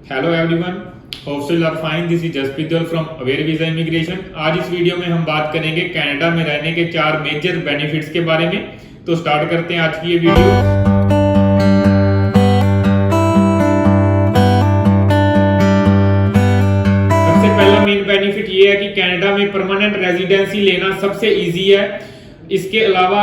Hello everyone, hope you are fine. This is Jaspreet from Aware Visa Immigration. आज इस video में हम बात करेंगे कनाडा में रहने के 4 मेजर बेनिफिट्स के बारे में। तो स्टार्ट करते हैं आज की ये वीडियो। सबसे पहला मेन बेनिफिट ये है कि कनाडा में परमानेंट रेजिडेंसी लेना सबसे इजी है। इसके अलावा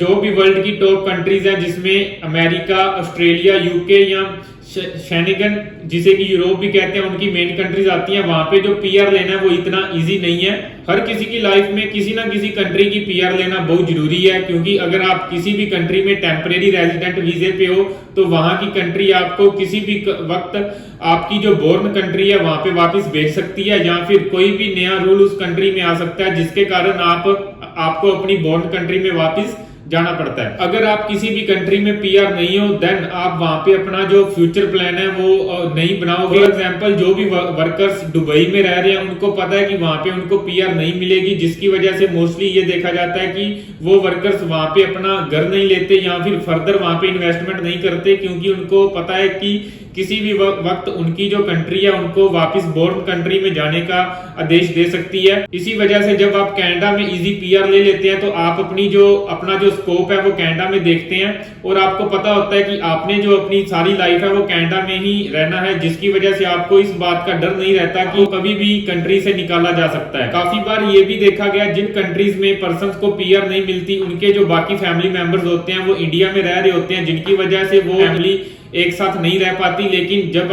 जो भी वर्ल्ड की टॉप कंट्रीज हैं जिसमें अमेरिका, ऑस्ट्रेलिया, यूके या शेनिगन जिसे कि यूरोप भी कहते हैं, उनकी मेन कंट्रीज आती हैं। वहां पे जो पीआर लेना है वो इतना इजी नहीं है। हर किसी की लाइफ में किसी ना किसी कंट्री की पीआर लेना बहुत जरूरी है, क्योंकि अगर आप किसी भी कंट्री में टेम्परेरी रेजिडेंट वीजे पे हो तो वहां की कंट्री आपको किसी भी वक्त आपकी जो बोर्न कंट्री है वहां पे वापस भेज सकती है, या फिर कोई भी नया रूल उस कंट्री में आ सकता है जिसके कारण आपको अपनी बोर्न कंट्री में वापस जाना पड़ता है। अगर आप किसी भी कंट्री में पीआर नहीं हो देन आप वहां पे अपना जो फ्यूचर प्लान है वो नहीं बनाओगे। फॉर एग्जांपल जो भी वर्कर्स दुबई में रह रहे हैं उनको पता है कि वहां पे उनको पीआर नहीं मिलेगी, जिसकी वजह से मोस्टली ये देखा जाता है कि वो वर्कर्स वहां पे अपना घर नहीं लेते या फिर फर्दर वहां पे इन्वेस्टमेंट नहीं करते, क्योंकि उनको पता है कि किसी भी वक्त उनकी जो कंट्री है उनको वापस बोर्न कंट्री में जाने का आदेश दे सकती है। इसी वजह से जब आप कनाडा में इजी पीआर ले लेते हैं तो आप अपना जो स्कोप है वो कनाडा में देखते हैं, और आपको पता होता है कि आपने जो अपनी सारी लाइफ है वो कनाडा में ही रहना है, जिसकी वजह से आपको इस बात का डर नहीं रहता कि कभी भी कंट्री से निकाला जा सकता है। काफी बार ये भी देखा गया जिन कंट्रीज में पर्संस को पीआर नहीं मिलती उनके जो बाकी फैमिली मेंबर्स होते हैं वो इंडिया में रह रहे होते हैं, जिनकी वजह से वो फैमिली एक साथ नहीं रह पाती। लेकिन जब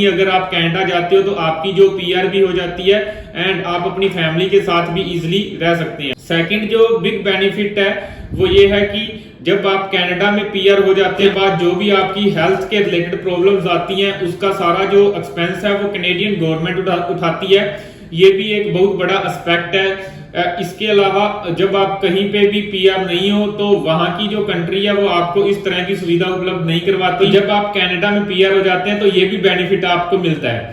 अगर आप कनाडा जाते हो तो आपकी जो पीआर भी हो जाती है एंड आप अपनी फैमिली के साथ भी इजीली रह सकते हैं। सेकंड जो बिग बेनिफिट है वो ये है कि जब आप कनाडा में पीआर हो जाते हैं बाद जो भी आपकी हेल्थ के रिलेटेड प्रॉब्लम्स आती हैं उसका सारा जो एक्सपेंस है वो कैनेडियन गवर्नमेंट उठाती है। ये भी एक बहुत बड़ा एस्पेक्ट है। इसके अलावा जब आप कहीं पे भी पीआर नहीं हो तो वहां की जो कंट्री है वो आपको इस तरह की सुविधा उपलब्ध नहीं करवाती। जब आप कनाडा में पीआर हो जाते हैं तो ये भी बेनिफिट आपको मिलता है।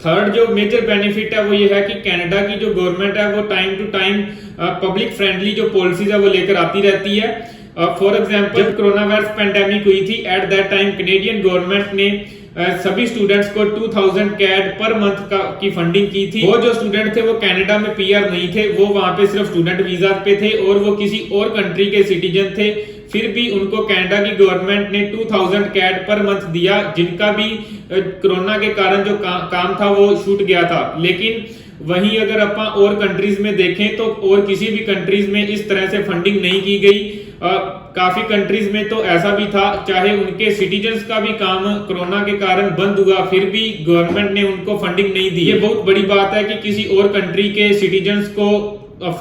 थर्ड जो मेजर बेनिफिट है वो ये है कि कनाडा की जो गवर्नमेंट है वो time to time public friendly जो पॉलिसीज है वो लेकर आती रहती है। फॉर एग्जांपल जब कोरोना वायरस पेंडेमिक हुई थी at that time Canadian government ने सभी स्टूडेंट्स को 2000 कैड पर मंथ की फंडिंग की थी। वो जो स्टूडेंट थे वो कनाडा में पीआर नहीं थे, वो वहां पे सिर्फ स्टूडेंट वीजा पे थे और वो किसी और कंट्री के सिटीजन थे, फिर भी उनको कनाडा की गवर्नमेंट ने 2000 कैड पर मंथ दिया, जिनका भी कोरोना के कारण जो काम था वो छूट गया था। लेकिन वहीं अगर अपन और कंट्रीज में देखें तो और किसी भी कंट्रीज में इस तरह से फंडिंग नहीं की गई। काफी कंट्रीज में तो ऐसा भी था, चाहे उनके सिटीजन्स का भी काम कोरोना के कारण बंद हुआ फिर भी गवर्नमेंट ने उनको फंडिंग नहीं दी। ये बहुत बड़ी बात है कि किसी और कंट्री के सिटीजन्स को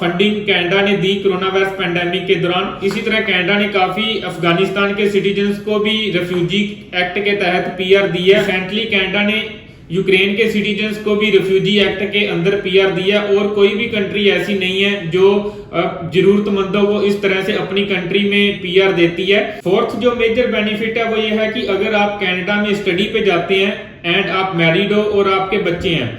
फंडिंग कनाडा ने दी कोरोना वायरस पेंडेमिक के दौरान। इसी तरह कनाडा ने काफी अफगानिस्तान के सिटीजन्स को भी रेफ्यूजी एक्ट के तहत पीआर दी है। रिसेंटली कनाडा ने यूक्रेन के सिटीजन्स को भी रेफ्यूजी एक्ट के अंदर पीआर दिया, और कोई भी कंट्री ऐसी नहीं है जो जरूरतमंदों को इस तरह से अपनी कंट्री में पीआर देती है। फोर्थ जो मेजर बेनिफिट है वो ये है कि अगर आप कनाडा में स्टडी पे जाते हैं एंड आप मैरिड हो और आपके बच्चे हैं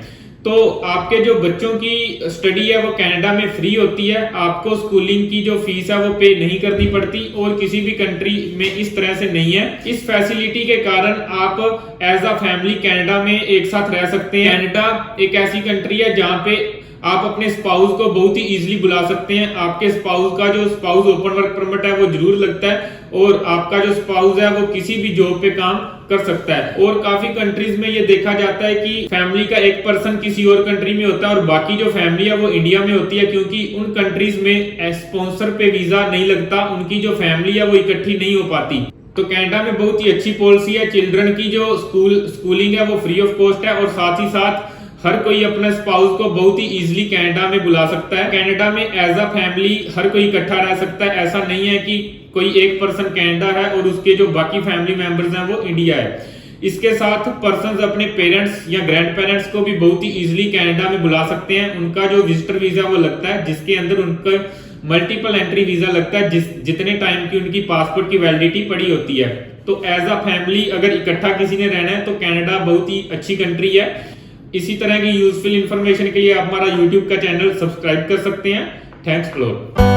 तो आपके जो बच्चों की स्टडी है वो कनाडा में फ्री होती है। आपको स्कूलिंग की जो फीस है वो पे नहीं करनी पड़ती, और किसी भी कंट्री में इस तरह से नहीं है। इस फैसिलिटी के कारण आप एज अ फैमिली कनाडा में एक साथ रह सकते हैं। कनाडा एक ऐसी कंट्री है जहां पे आप अपने स्पाउस को बहुत ही इजीली बुला सकते हैं। आपके स्पाउस का जो स्पाउस ओपन वर्क परमिट है वो जरूर लगता है, और आपका जो स्पाउस है वो किसी भी जॉब पे काम कर सकता है। और काफी कंट्रीज में ये देखा जाता है कि फैमिली का एक पर्सन किसी और कंट्री में होता है और बाकी जो फैमिली है वो इंडिया में होती है, क्योंकि उन कंट्रीज में स्पॉन्सर पे वीजा नहीं लगता, उनकी जो फैमिली है वो इकट्ठी नहीं हो पाती। तो कनाडा में बहुत ही अच्छी पॉलिसी है। चिल्ड्रन की जो स्कूलिंग है वो फ्री ऑफ कॉस्ट है, और साथ ही साथ हर कोई अपने स्पाउस को बहुत ही इजीली कनाडा में बुला सकता है। कनाडा में एज अ फैमिली हर कोई इकट्ठा रह सकता है। ऐसा नहीं है कि कोई एक पर्सन कनाडा है और उसके जो बाकी फैमिली मेंबर्स हैं वो इंडिया है। इसके साथ पर्सन्स अपने पेरेंट्स या ग्रैंड पेरेंट्स को भी बहुत ही इजीली कनाडा में बुला सकते हैं। उनका जो विजिटर वीजा वो लगता है, जिसके अंदर उनका मल्टीपल एंट्री वीजा लगता है, जितने टाइम की उनकी पासपोर्ट की वैलिडिटी पड़ी होती है। तो एज अ फैमिली अगर इकट्ठा किसी ने रहना है तो कनाडा बहुत ही अच्छी कंट्री है। इसी तरह की यूजफुल इंफॉर्मेशन के लिए आप हमारा यूट्यूब का चैनल सब्सक्राइब कर सकते हैं। Thanks a lot.